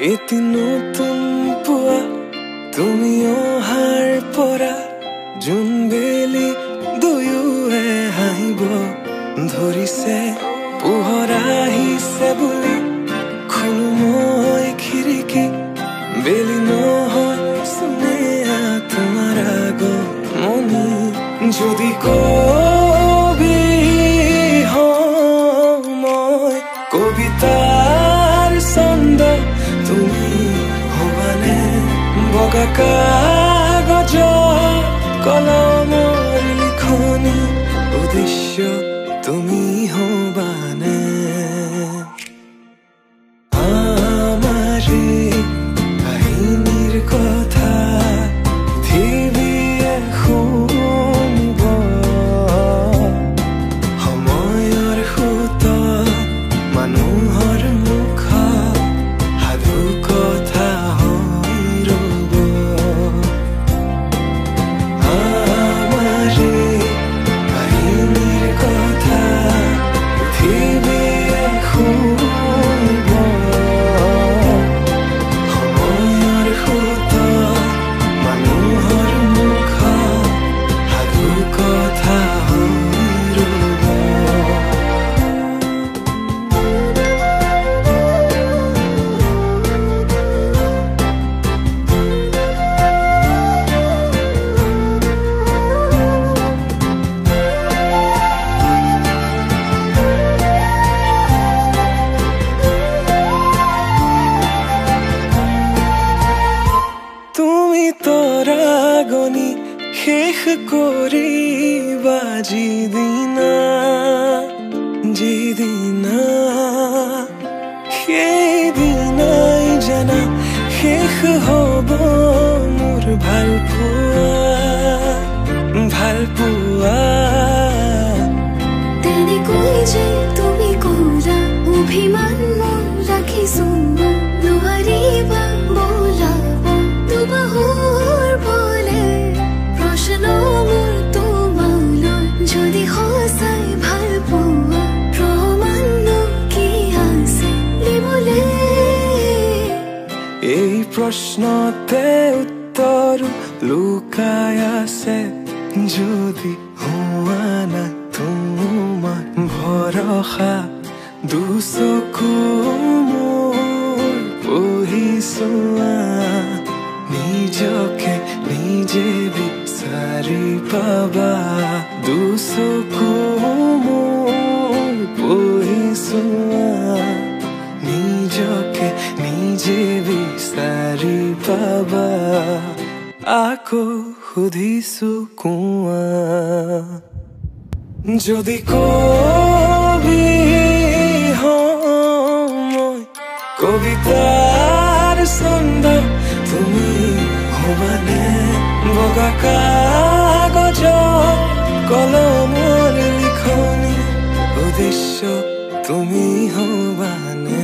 এটি নতুন পুৱা তুমি অহাৰ পৰা জোন বেলি দুয়োৱে হাঁহিব ধৰিছে পোহৰ আহিছে বুলি খোলো মই খিৰিকী বেলি নহয় চুনেয়া তোমাৰ আগমনি যদি কবি হওঁ মই কবিতাৰ ছন্দ তুমি হবানে বগা কাগজৰ কলমৰ লিখনি উদ্দেশ্য তুমি হবানে আমাৰে কাহিনীৰ কথা পৃথিৱীয়ে শুনিব সময়ৰ সোঁতত মানুহৰ মুখত সাধু কথা হৈ ৰ'ব আমাৰে কাহিনীৰ কথা পৃথিৱীয়ে শুনিব সময়ৰ সোঁতত মানুহৰ মুখত সাধু কথা হৈ ৰ'ব তুমি তৰাগনি শেষ কৰিবা যিদিনা সেইদিনাই জানা শেষ হ'ব মোৰ ভাল পোৱা তেনেকৈ যে তুমি কৰা অভিমান মন ৰাখিছো নোৱাৰিবা বোলাব দুবাহুৰ বলে প্ৰশ্ন মোৰ তোমালৈ যদি সঁচাই ভাল পোৱা প্ৰমাণ কি আছে দিবলে এই প্ৰশ্নতে উত্তৰ লুকাই আছে যদি হোৱা না তোমাৰ ভৰসা দুচকু মোৰ পঢ়িছোৱা নিজকে নিজে বিচাৰি পাবা দুচকু মোৰ পঢ়িছোৱা নিজকে নিজে বিচাৰি পাবা আকৌ সুধিছো কোৱা যদি কবি হওঁ মই কবিতাৰ ছন্দ তুমি হবানে বগা কাগজৰ কলমৰ লিখনি উদ্দেশ্য তুমি হবানে